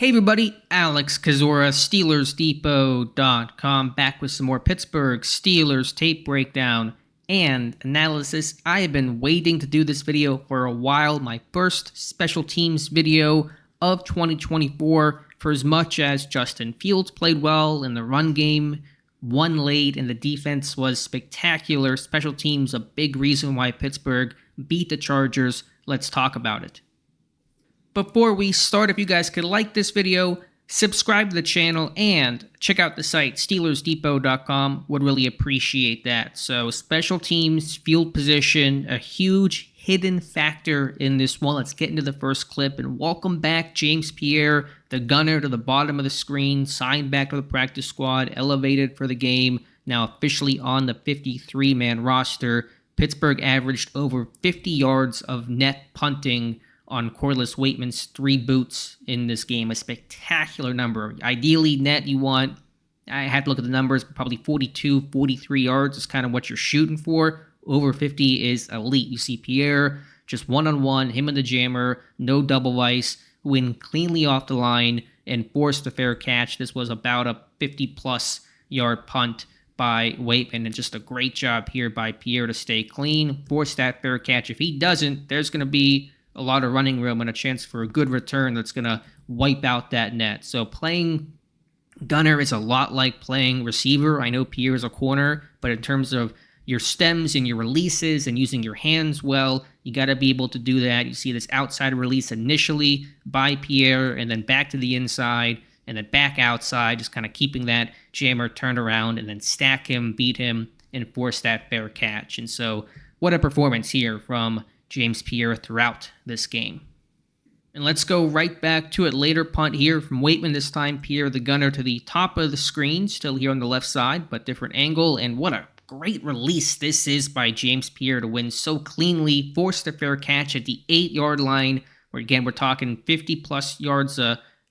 Hey everybody, Alex Kazora, SteelersDepot.com, back with some more Pittsburgh Steelers tape breakdown and analysis. I have been waiting to do this video for a while, my first special teams video of 2024, for as much as Justin Fields played well in the run game, won late, and the defense was spectacular. Special teams, a big reason why Pittsburgh beat the Chargers. Let's talk about it. Before we start, if you guys could like this video, subscribe to the channel, and check out the site, SteelersDepot.com, would really appreciate that. So special teams, field position, a huge hidden factor in this one. Let's get into the first clip, and welcome back James Pierre, the gunner, to the bottom of the screen, signed back to the practice squad, elevated for the game, now officially on the 53-man roster. Pittsburgh averaged over 50 yards of net punting on Corliss Waitman's 3 boots in this game, a spectacular number. Ideally, net, you want, I had to look at the numbers, but probably 42, 43 yards is kind of what you're shooting for. Over 50 is elite. You see Pierre, just one-on-one, him and the jammer, no double ice, win cleanly off the line and forced a fair catch. This was about a 50-plus yard punt by Waitman, and just a great job here by Pierre to stay clean, force that fair catch. If he doesn't, there's going to be a lot of running room and a chance for a good return that's going to wipe out that net. So playing gunner is a lot like playing receiver. I know Pierre is a corner, but in terms of your stems and your releases and using your hands well, you got to be able to do that. You see this outside release initially by Pierre, and then back to the inside, and then back outside, just kind of keeping that jammer turned around, and then stack him, beat him, and force that fair catch. And so what a performance here from James Pierre throughout this game. And let's go right back to it later. Punt here from Waitman, this time Pierre the gunner to the top of the screen, still here on the left side, but different angle. And what a great release this is by James Pierre to win so cleanly, forced a fair catch at the 8-yard line, where again we're talking 50-plus yards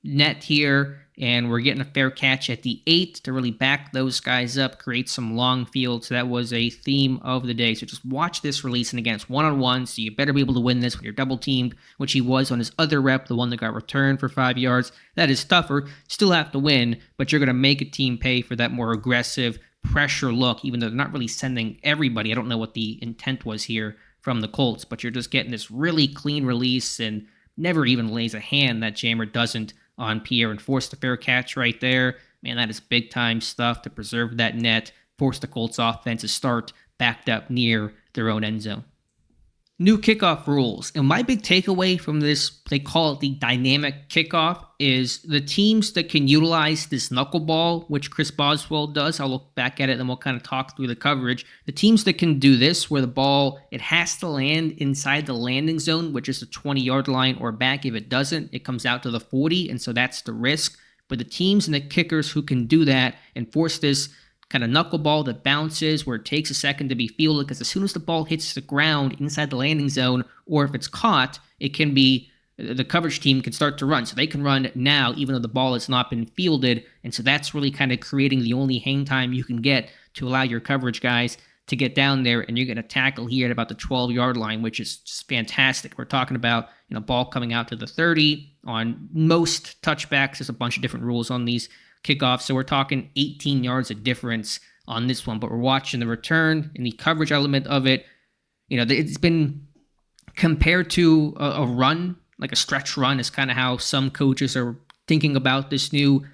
net here, and we're getting a fair catch at the 8 to really back those guys up, create some long field. So that was a theme of the day. So just watch this release, and again, it's one-on-one, so you better be able to win this when you're double-teamed, which he was on his other rep, the one that got returned for 5 yards. That is tougher. Still have to win, but you're going to make a team pay for that more aggressive pressure look, even though they're not really sending everybody. I don't know what the intent was here from the Colts, but you're just getting this really clean release, and never even lays a hand that jammer doesn't on Pierre, and forced the fair catch right there. Man, that is big-time stuff to preserve that net, force the Colts offense to start backed up near their own end zone. New kickoff rules. And my big takeaway from this, they call it the dynamic kickoff, is the teams that can utilize this knuckleball, which Chris Boswell does. I'll look back at it and we'll kind of talk through the coverage. The teams that can do this, where the ball, it has to land inside the landing zone, which is the 20-yard line or back. If it doesn't, it comes out to the 40, and so that's the risk. But the teams and the kickers who can do that and force this kind of knuckleball that bounces, where it takes a second to be fielded, because as soon as the ball hits the ground inside the landing zone, or if it's caught, it can be, the coverage team can start to run. So they can run now, even though the ball has not been fielded. And so that's really kind of creating the only hang time you can get to allow your coverage guys to get down there, and you're going to tackle here at about the 12-yard line, which is just fantastic. We're talking about, ball coming out to the 30 on most touchbacks. There's a bunch of different rules on these kickoff, so we're talking 18 yards of difference on this one, but we're watching the return and the coverage element of it. It's been compared to a run, like a stretch run, is kind of how some coaches are thinking about this new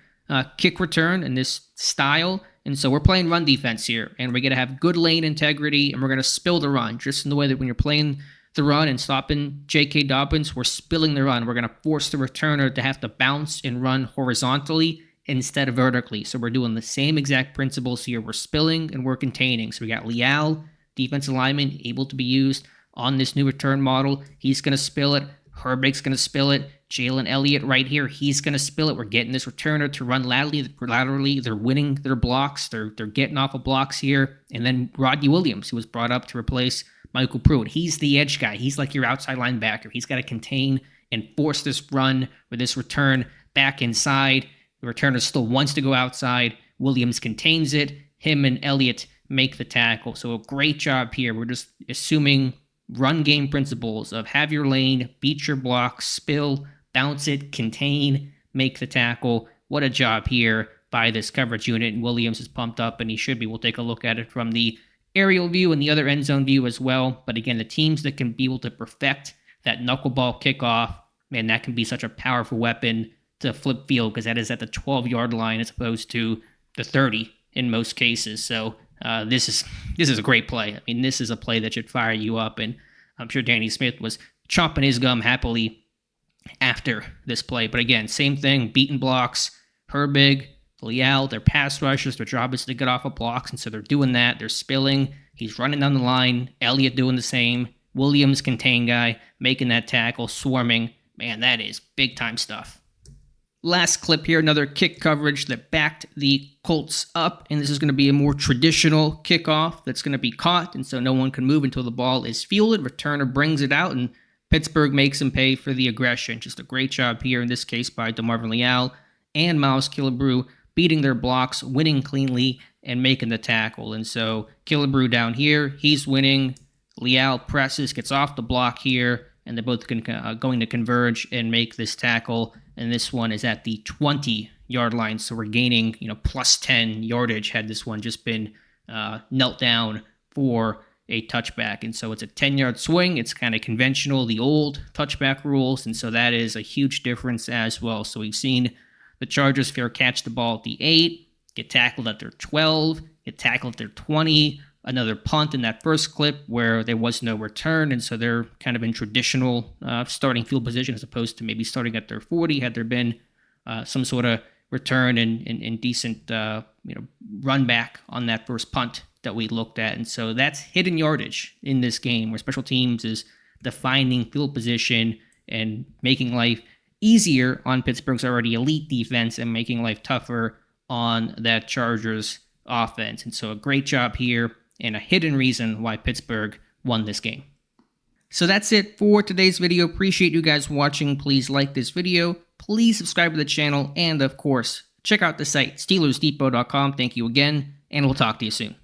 kick return and this style. And so we're playing run defense here, and we're going to have good lane integrity, and we're going to spill the run, just in the way that when you're playing the run and stopping J.K. Dobbins, we're spilling the run. We're going to force the returner to have to bounce and run horizontally instead of vertically. So we're doing the same exact principles here. We're spilling and we're containing. So we got Leal, defensive lineman, able to be used on this new return model. He's going to spill it. Herbeck's going to spill it. Jalen Elliott right here, he's going to spill it. We're getting this returner to run laterally. They're winning their blocks. They're getting off of blocks here. And then Rodney Williams, who was brought up to replace Michael Pruitt. He's the edge guy. He's like your outside linebacker. He's got to contain and force this run with this return back inside. The returner still wants to go outside. Williams contains it. Him and Elliott make the tackle. So a great job here. We're just assuming run game principles of have your lane, beat your blocks, spill, bounce it, contain, make the tackle. What a job here by this coverage unit. And Williams is pumped up, and he should be. We'll take a look at it from the aerial view and the other end zone view as well. But again, the teams that can be able to perfect that knuckleball kickoff, man, that can be such a powerful weapon to flip field, because that is at the 12-yard line as opposed to the 30 in most cases. So this is a great play. I mean, this is a play that should fire you up, and I'm sure Danny Smith was chomping his gum happily after this play. But again, same thing, beaten blocks. Herbig, Leal, they're pass rushers. Their job is to get off of blocks, and so they're doing that. They're spilling. He's running down the line. Elliott doing the same. Williams, contain guy, making that tackle, swarming. Man, that is big-time stuff. Last clip here, another kick coverage that backed the Colts up, and this is going to be a more traditional kickoff that's going to be caught, and so no one can move until the ball is fielded. Returner brings it out, and Pittsburgh makes him pay for the aggression. Just a great job here, in this case by DeMarvin Leal and Miles Killebrew, beating their blocks, winning cleanly, and making the tackle. And so Killebrew down here, he's winning. Leal presses, gets off the block here, and they're both going to converge and make this tackle. And this one is at the 20-yard line, so we're gaining, plus 10 yardage had this one just been knelt down for a touchback. And so it's a 10-yard swing. It's kind of conventional, the old touchback rules, and so that is a huge difference as well. So we've seen the Chargers fair catch the ball at the 8, get tackled at their 12, get tackled at their 20, another punt in that first clip where there was no return, and so they're kind of in traditional starting field position as opposed to maybe starting at their 40 had there been some sort of return and decent run back on that first punt that we looked at. And so that's hidden yardage in this game, where special teams is defining field position and making life easier on Pittsburgh's already elite defense and making life tougher on that Chargers offense. And so a great job here, and a hidden reason why Pittsburgh won this game. So that's it for today's video. Appreciate you guys watching. Please like this video. Please subscribe to the channel. And of course, check out the site, SteelersDepot.com. Thank you again, and we'll talk to you soon.